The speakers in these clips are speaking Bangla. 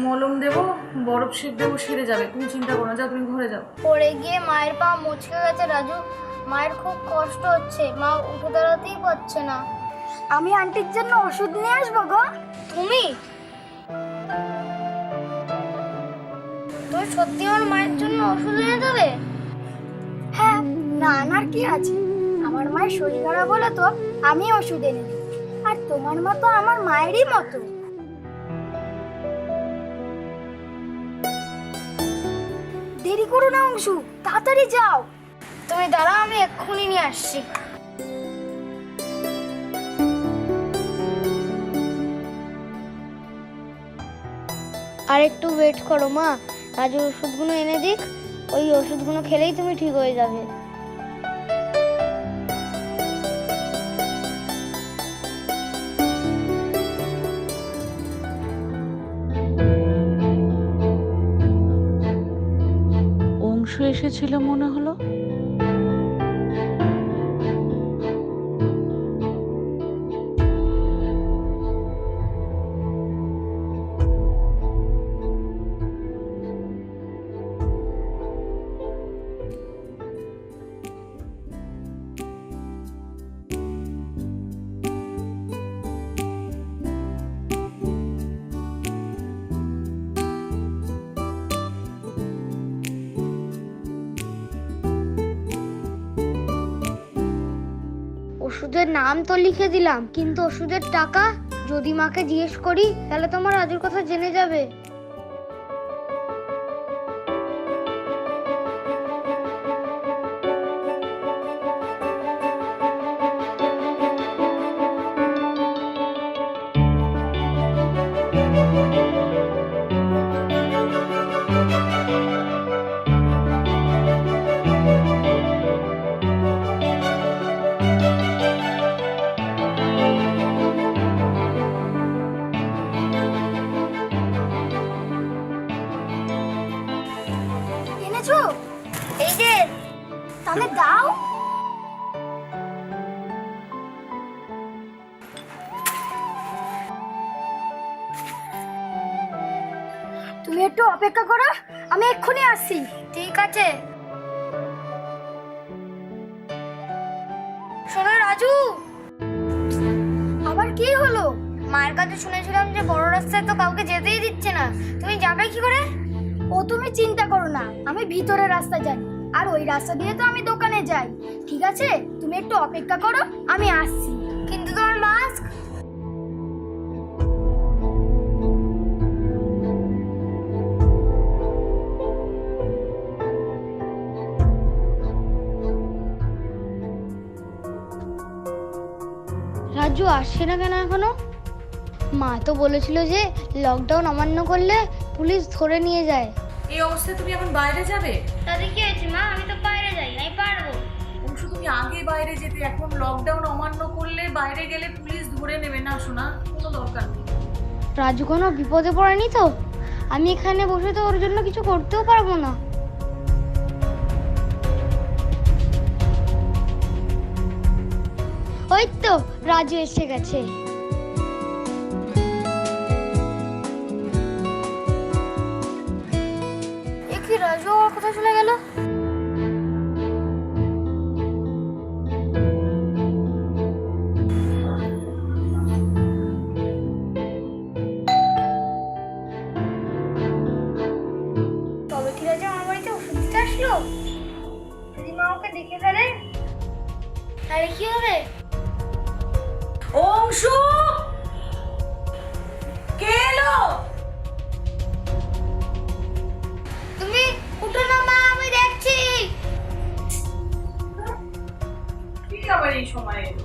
মলম দেবো, বরফ সেক দেবো, সেরে যাবে, তুমি চিন্তা করো না। যাও তুমি ঘরে যাও। পড়ে গিয়ে মায়ের পা মুচকে গেছে রাজু। মায়ের খুব কষ্ট হচ্ছে, মা উঠে দাঁড়াতেই পারছে না। আমি আন্টির জন্য ওষুধ নিয়ে আসবো গো। তুমি সত্যি আমার মায়ের জন্য ওষুধ এনে দেবে? হ্যাঁ, না আনার কি আছে? আমার মায়ের শরীর খারাপ হলে তো আমি ওষুধ এনে দিই। আর তোমার মতো আমার মায়েরই মতো। দেরি করো না অংশু, তাড়াতাড়ি যাও। তুমি দাঁড়াও, আমি এক্ষুনি নিয়ে আসছি। আর একটু ওয়েট করো মা, আজ ওষুধগুলো এনে দিক। ওই ওষুধগুলো খেলেই তুমি ঠিক হয়ে যাবে। অংশু এসেছিল মনে হলো। ওষুধের নাম তো লিখে দিলাম, কিন্তু ওষুধের টাকা যদি মাকে জিজ্ঞেস করি তাহলে তোমার রাজুর কথা জেনে যাবে। এনেছো? এই যে, তাহলে দাও। তুমি একটু অপেক্ষা করো, আমি এক্ষুনি আসছি। ঠিক আছে। শোনো রাজু। আবার কি হলো? মায়ের কাছে শুনেছিলাম যে বড় রাস্তায় তো কাউকে যেতেই দিচ্ছে না, তুমি যাবে কি করে? ও তুমি চিন্তা করো না, আমি ভিতরের রাস্তা জানি, আর ওই রাস্তা দিয়ে তো আমি দোকানে যাই। ঠিক আছে, তুমি একটু অপেক্ষা করো, আমি আসছি। কিন্তু তোমার মাস্ক? রাজু আসছে না কেন এখনো? মা তো বলেছিল যে লকডাউন অমান্য করলে পুলিশ ধরে নিয়ে যায়। এই অবস্থায় তুমি এখন বাইরে যাবে? তাতে কি হয়েছে মা, আমি তো বাইরে যাই, আমি পারবো। অংশু, তুমি আগে বাইরে যেতে, এখন লকডাউন অমান্য করলে বাইরে গেলে পুলিশ ধরে নেবে না শোনা, কোনো দরকার নেই। রাজু কোনো বিপদে পড়েনি তো? আমি এখানে বসে তো ওর জন্য কিছু করতেও পারবো না। ওই তো রাজু এসে গেছে। এ কি, রাজু ওর কথা শুনে গেল? তবে কি রাজু আমার বাড়িতে ওষুধ দিতে আসলো? যদি মা ওকে দেখে ফেলে তাহলে কি হবে? অংশু, কে এলো? তুমি উঠো না মা, আমি দেখছি। কি আবার এই সময় এলো?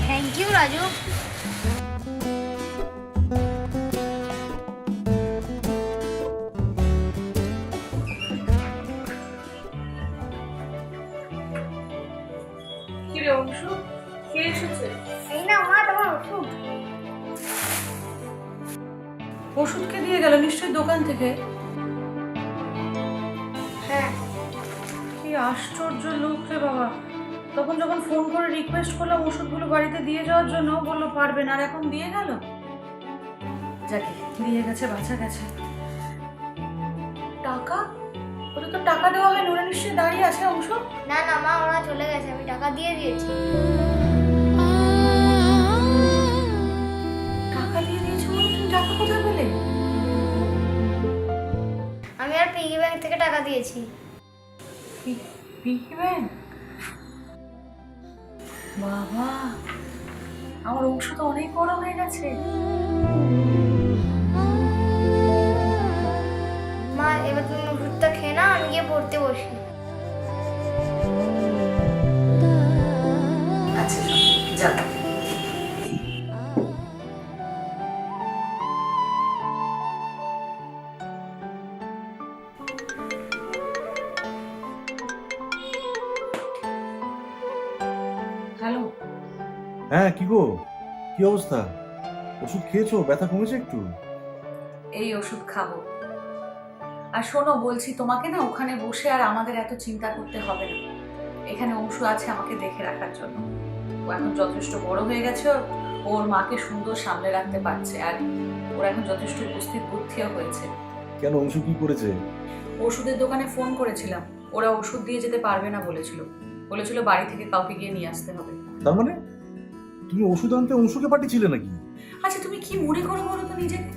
Thank you Raju. কিরে অংশু, কে এসেছে? এই না মা তোমার ওষুধ। ওষুধকে দিয়ে গেল নিশ্চয়ই দোকান থেকে। হ্যাঁ। কি আশ্চর্য লোক রে বাবা। তখন যখন ফোন করে রিকোয়েস্ট করলাম ওষুধগুলো বাড়িতে দিয়ে যাওয়ার জন্য, বললো পারবে না, আর এখন দিয়ে গেল। যাকে দিয়ে গেছে বাঁচা গেছে। টাকা? ওদের তো টাকা দেওয়া হয়, ওরা নিশ্চয়ই দাঁড়িয়ে আছে অংশ। না না মা, ওরা চলে গেছে, আমি টাকা দিয়ে দিয়েছি। টাকা দিয়ে দিয়েছো মানে? তুমি টাকা কোথায় পেলে? আমি আর পিগি ব্যাংক থেকে টাকা দিয়েছি। Piggy bank? বাবা, আমার অংশ তো অনেক বড় হয়ে গেছে। মা এবার তুমি ওষুধটা খেয়ে না, আমি গিয়ে পড়তে বসি। আচ্ছা যাও। হ্যালো। হ্যাঁ কি গো, কি অবস্থা? ওষুধ খেয়েছো? ব্যথা কমেছে একটু? এই ওষুধ খাবো। আর শোনো, বলছি তোমাকে না ওখানে বসে আর আমাদের এত চিন্তা করতে হবে না। এখানে অংশু আছে আমাকে দেখে রাখার জন্য। ও এখন যথেষ্ট বড় হয়ে গেছে, ওর মাকে সুন্দর সামলে রাখতে পারছে, আর ওর এখন যথেষ্ট উপস্থিত বুদ্ধিও হয়েছে। কেন, অংশু কি করেছে? ওষুধের দোকানে ফোন করেছিলাম, ওরা ওষুধ দিয়ে যেতে পারবে না বলেছিল বাড়ি থেকে কাউকে গিয়ে নিয়ে আসতে হবে। তার মানে তুমি ওষুধ আনতে অংশুকে পাঠিয়েছিলে নাকি? আচ্ছা তুমি কি মনে করো বলো তো নিজেকে?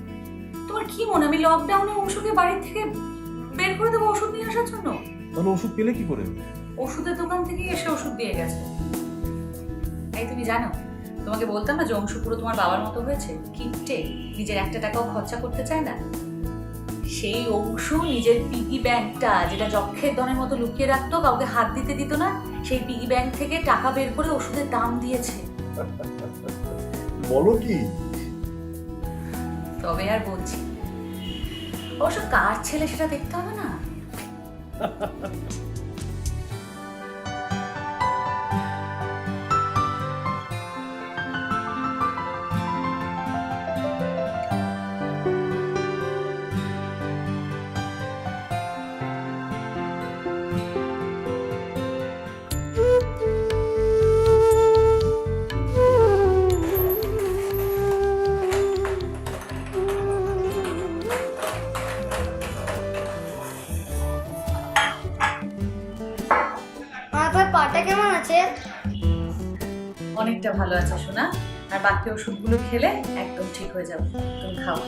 তোমার কি মনে আমি লকডাউনে অংশকে বাড়ি থেকে বের করে দেবো ওষুধ নিয়ে আসার জন্য? তাহলে ওষুধ পেলে কি করে? ওষুধের দোকান থেকে এসে ওষুধ দিয়ে গেছে। এই তুমি জানো, তোমাকে বলতাম না যে অংশ পুরো তোমার বাবার মতো হয়েছে, কিপটে, নিজের একটা টাকাও খরচা করতে চায় না। সেই অংশ নিজের পিগি ব্যাংকটা, যেটা যক্ষের দনের মতো লুকিয়ে রাখতো, কাউকে হাত দিতে দিত না, সেই পিগি ব্যাংক থেকে টাকা বের করে ওষুধের দাম দিয়েছে। বলো কি? তবে আর বলছি, অবশ্য কার ছেলে সেটা দেখতে হবে না। মা তোর পাটা কেমন আছে? অনেকটা ভালো আছে সোনা, আর বাকি ওষুধগুলো খেলে একদম ঠিক হয়ে যাবে। তুমি খাও।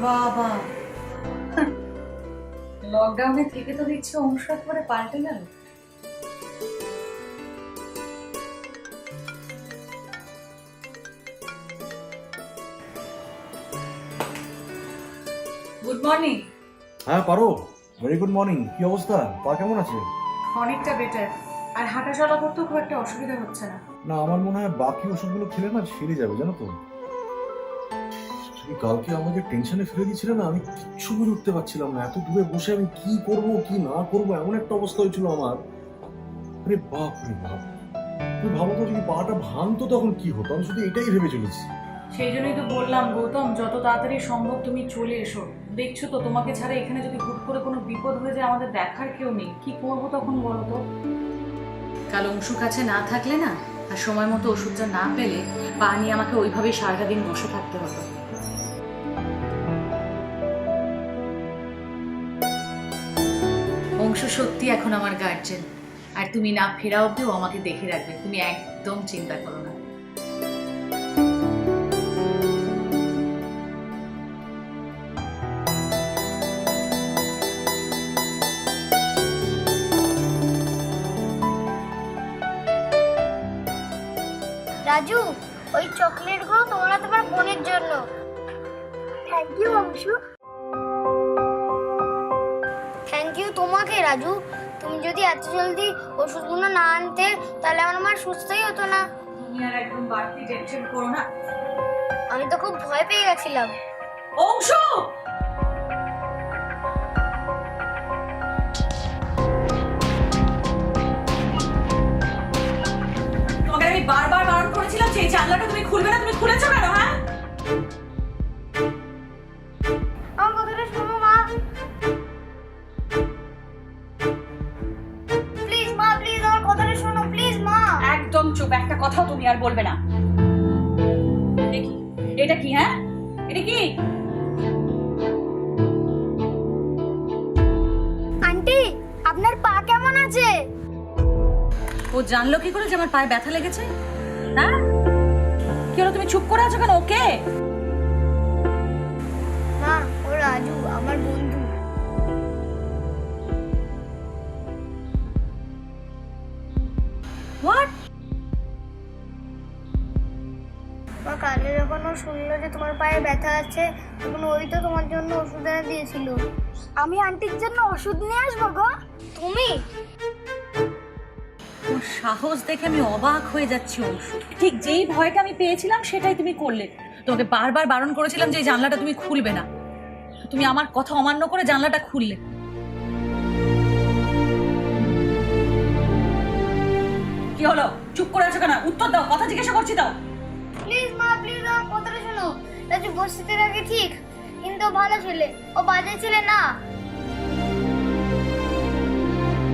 বাবা, লকডাউনে থেকে তো দেখছি অংশ একেবারে পাল্টে গেল। Good morning. হ্যাঁ পারো, ভেরি গুড মর্নিং। কি অবস্থা? পা কেমন আছে? অনেকটা বেটার, আর হাঁটা চলা করতেও খুব একটা অসুবিধা হচ্ছে না। না, আমার মনে হয় বাকি ওষুধগুলো খেলে না সেরে যাবে, জানো তো। তুমি কালকে আমাকে টেনশনে ফেলে দিয়েছিলে না, আমি কিচ্ছু বুঝে উঠতে পারছিলাম না। এত দূরে বসে আমি কি করব কি না করব, এমন একটা অবস্থা হয়েছিল আমার। আরে বাপ রে বাপ, তুমি ভাবো তো যদি পাটা ভাঙতো তখন কি হতো? আমি শুধু এটাই ভেবে চলেছি। সেই জন্যই তো বললাম গৌতম, যত তাড়াতাড়ি সম্ভব তুমি চলে এসো। দেখছো তো, তোমাকে ছাড়া এখানে যদি হুট করে কোনো বিপদ হয়ে যায়, আমাদের দেখার কেউ নেই। কি করবো তখন বলো তো? কাল অংশু কাছে না থাকলে না, আর সময় মতো ওষুধটা না পেলে, পা নিয়ে আমাকে ওইভাবেই সারাটা দিন বসে থাকতে হতো। অংশু অংশ সত্যি এখন আমার গার্জেন, আর তুমি না ফেরা অব্দিও আমাকে দেখে রাখবে, তুমি একদম চিন্তা করো না। রাজু, ওই চকলেটগুলো তোমার আর তোমার বোনের জন্য। Thank you Anshu. Thank you তোমাকে রাজু। তুমি যদি এত জলদি ওষুধগুলো না আনতে তাহলে আমার মা সুস্থই হতো না। তুমি আর একদম বাড়তি টেনশন করো না। আমি তো খুব ভয় পেয়ে গেছিলাম। অংশ, তোমাকে আমি বারবার বারণ করেছিলাম যে এই জানলাটা তুমি খুলবে না, তুমি খুলেছো কেন? হ্যাঁ, আমার কথাটা শোনো মা। প্লিজ মা, প্লিজ আমার কথাটা শোনো, প্লিজ মা। একদম চুপ, একটা কথাও তুমি আর বলবে না। দেখি এটা কি? হ্যাঁ, এটা কি? আন্টি, আপনার পা কেমন আছে? ও জানলো কি করে যে আমার পায়ে ব্যথা লেগেছে? হ্যাঁ, কি হলো, তুমি চুপ করে আছো কেন? ওকে মা, ও রাজু আমার বন্ধু। হোয়াট? মা, কালকে যখন ও শুনলো যে তোমার পায়ে ব্যথা আছে তখন ওই তো তোমার জন্য ওষুধ এনে দিয়েছিল। আমি আন্টির জন্য ওষুধ নিয়ে আসবো গো। তুমি? ওর সাহস দেখে আমি অবাক হয়ে যাচ্ছি অংশু। ঠিক যেই ভয়টা আমি পেয়েছিলাম সেটাই তুমি করলে। তোমাকে বারবার বারণ করেছিলাম যে এই জানলাটা তুমি খুলবে না, তুমি আমার কথা অমান্য করে জানলাটা খুললে। কি হলো, চুপ করে আছো কেন? উত্তর দাও, কথা জিজ্ঞাসা করছি দাও। প্লিজ মা, প্লিজ আমার কথাটা শোনো। রাজু বসতির আগে ঠিক, কিন্তু ও ভালো ছেলে, ও বাজে ছেলে না।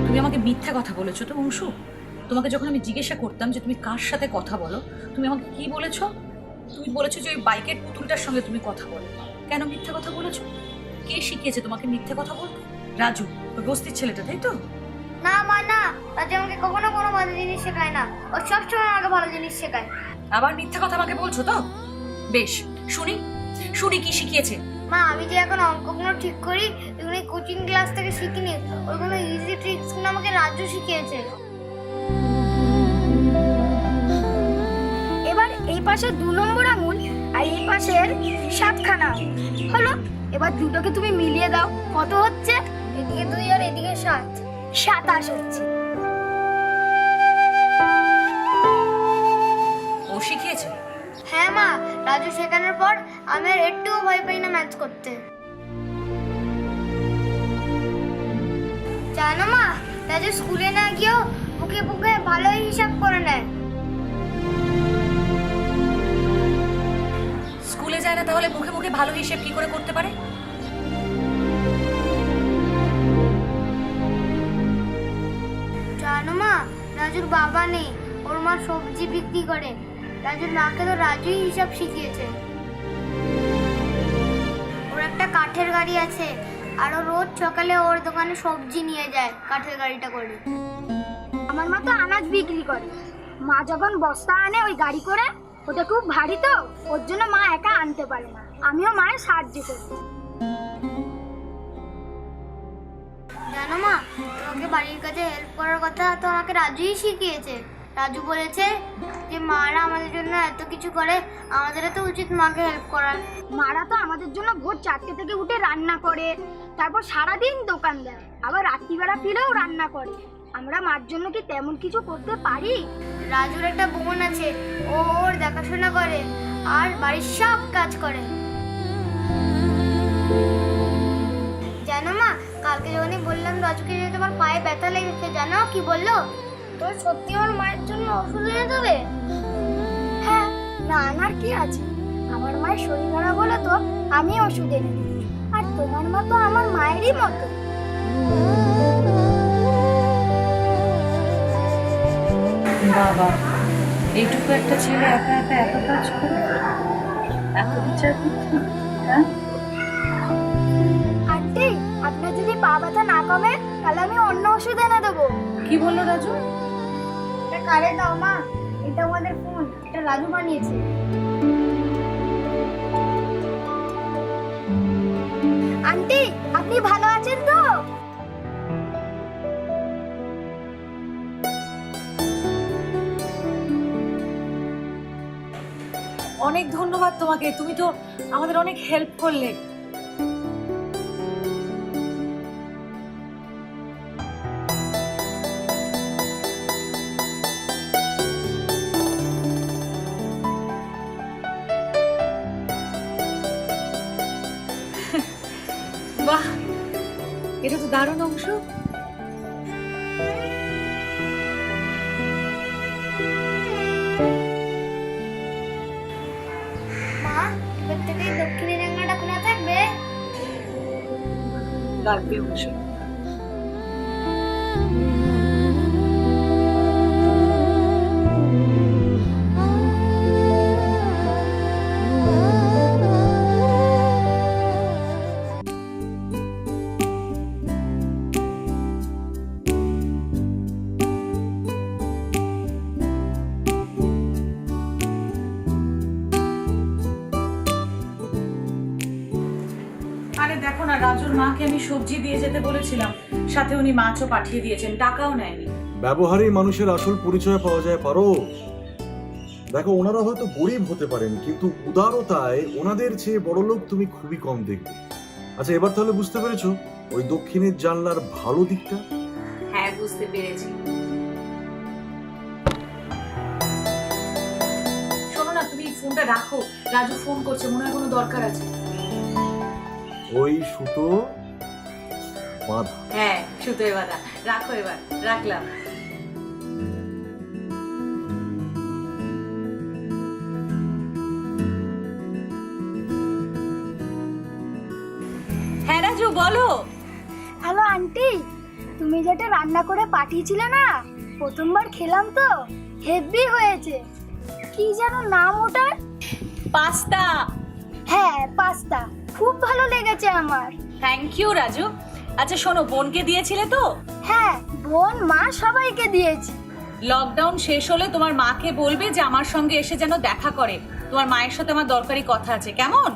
তুমি আমাকে মিথ্যা কথা বলেছো তো অংশু। তোমাকে যখন আমি জিজ্ঞাসা করতাম যে তুমি কার সাথে কথা বলো, তুমি আমাকে কি বলেছো? তুমি বলেছো যে ওই বাইকের পুতুলটার সঙ্গে তুমি কথা বলো। কেন মিথ্যা কথা বলেছো? কে শিখিয়েছে তোমাকে মিথ্যা কথা বলতে? রাজু, ওই বস্তির ছেলেটা, তাই তো? না মা, না, রাজু আমাকে কখনো কোনো ভালো জিনিস শেখায় না। ও সবসময় আমাকে ভালো জিনিস শেখায়। আবার মিথ্যা কথা আমাকে বলছো তো? বেশ, শুনি শুনি কি শিখিয়েছে। মা, আমি যে এখন অঙ্কগুলো ঠিক করি এগুলো কোচিং ক্লাস থেকে শিখিনি, ওইগুলো ইজি ট্রিক্সগুলো আমাকে রাজু শিখিয়েছে। এবার এই পাশে 2 নম্বর আঙুল আর এই পাশের 7খানা হলো। এবার দুটোকে তুমি মিলিয়ে দাও, কত হচ্ছে? এদিকে 2 আর এদিকে 7, 27 হচ্ছে। ও শিখিয়েছে? হ্যাঁ মা, রাজু শেখানোর পর আমি আর একটুও ভয় পাই না ম্যাথ করতে। জানো মা, রাজু স্কুলে না গিয়েও বুকে বুকে ভালোই হিসাব করে নেয়। স্কুলে যায় না তাহলে মুখে মুখে ভালো হিসেব কি করে করতে পারে? জানো মা, রাজুর বাবা নেই, ওর মা সবজি বিক্রি করে। রাজুর মাকে তো রাজুই হিসাব শিখিয়েছে। ওর একটা কাঠের গাড়ি আছে, আর ও রোজ সকালে ওর দোকানে সবজি নিয়ে যায় কাঠের গাড়িটা করে। আমার মা তো আনাজ বিক্রি করে। মা যখন বস্তা আনে ওই গাড়ি করে, ওটা খুব ভারী তো, ওর জন্য মা একা আনতে পারে না। আমিও মায়ের সাহায্য করি। জানো মা, তোমাকে বাড়ির কাছে হেল্প করার কথা তো আমাকে রাজুই শিখিয়েছে। রাজু বলেছে যে মারা আমাদের জন্য এত কিছু করে, আমাদেরও তো উচিত মাকে হেল্প করার। মারা তো আমাদের জন্য ভোর 4টে থেকে উঠে রান্না করে, তারপর সারাদিন দোকান দেয়, আবার রাত্রিবেলা ফিরেও রান্না করে। আমরা মার জন্য কি তেমন কিছু করতে পারি? রাজুর একটা বোন আছে, ও ওর দেখাশোনা করে আর বাড়ির সব কাজ করে। জানো মা, কালকে যখনই বললাম রাজুকে যে তোমার পায়ে ব্যথা লেগেছে, জানো কি বললো? তোর সত্যি আমার মায়ের জন্য ওষুধ এনে দেবে? হ্যাঁ, না আনার কি আছে? আমার মায়ের শরীর খারাপ হলে তো আমি ওষুধ এনে দিই, আর তোমার মা তো আমার মায়েরই মতো। বাবা, এইটুকু একটা ছেলে একা একা এত কাজ করে, এত বিচার করছে। হ্যাঁ, আন্টি, আপনার যদি পা পা ব্যথা না কমে তাহলে আমি অন্য ওষুধ এনে দেবো। কি বললো রাজু? এটা কারে দাও মা, এটা আমাদের ফোন, এটা রাজু বানিয়েছে। আন্টি আপনি ভালো আছেন তো? অনেক ধন্যবাদ তোমাকে, তুমি তো আমাদের অনেক হেল্প করলে। বাহ, এটা তো দারুণ অংশ। মা এবার থেকে দক্ষিণী জানলাটা খোলা থাকবে? লাগবে অংশ। আরে দেখো না, রাজুর মাকে আমি সবজি দিয়ে যেতে বলেছিলাম, সাথে উনি মাছও পাঠিয়ে দিয়েছেন, টাকাও নেয়নি। ব্যবহারেই মানুষের আসল পরিচয় পাওয়া যায় পারো। দেখো, ওনারা হয়তো গরিব হতে পারেন, কিন্তু উদারতায় ওনাদের চেয়ে বড় লোক তুমি খুবই কম দেখবে। আচ্ছা, এবার তাহলে বুঝতে পেরেছো ওই দক্ষিণের জানলার ভালো দিকটা? হ্যাঁ, বুঝতে পেরেছি। শোনো না, তুমি ফোনটা রাখো, রাজু ফোন করছে, মনে হয় কোনো দরকার আছে। ওই সুতো বাঁধা। হ্যাঁ, সুতোয় বাঁধা। রাখো এবার, রাখলাম। হ্যাঁ রাজু, বলো। হ্যালো আন্টি, তুমি যেটা রান্না করে পাঠিয়েছিলে না, প্রথমবার খেলাম তো হেভি হয়েছে। কি যেন নাম ওটার? পাস্তা। হ্যাঁ পাস্তা, খুব ভালো লেগেছে আমার। Thank you Raju. আচ্ছা শোনো, বোনকে দিয়েছিলে তো? হ্যাঁ, বোন মা সবাইকে দিয়েছি। লকডাউন শেষ হলে তোমার মাকে বলবে যে আমার সঙ্গে এসে যেন দেখা করে, তোমার মায়ের সাথে আমার দরকারি কথা আছে, কেমন?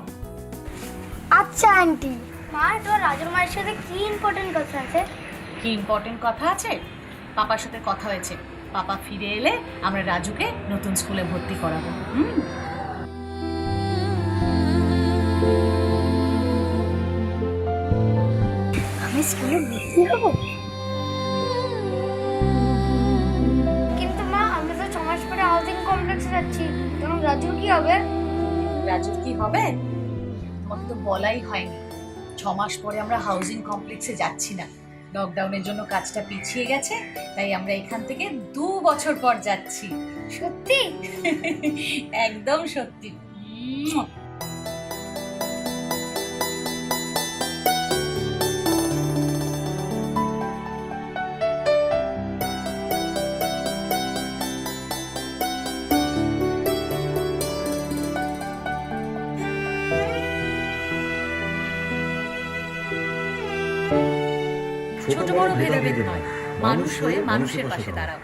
আচ্ছা আন্টি। মা, তোমার রাজুর মায়ের সাথে কি ইম্পর্টেন্ট কথা আছে? কি ইম্পর্টেন্ট কথা আছে? পাপার সাথে কথা হয়েছে, পাপা ফিরে এলে আমরা রাজুকে নতুন স্কুলে ভর্তি করাবো। আমি স্কুলে ভর্তি হব? কিন্তু মা, আমরা তো 6 মাস পরে হাউজিং কমপ্লেক্সে যাচ্ছি, তখন রাজুর কি হবে? রাজুর কি হবে তোমাকে তো বলাই হয়নি। 6 মাস পরে আমরা হাউজিং কমপ্লেক্সে যাচ্ছি না, লকডাউনের জন্য কাজটা পিছিয়ে গেছে, তাই আমরা এখান থেকে 2 বছর পর যাচ্ছি। সত্যি? একদম সত্যি। ছোট বড় ভেদাভেদ নয়, মানুষ হয়ে মানুষের পাশে দাঁড়াও।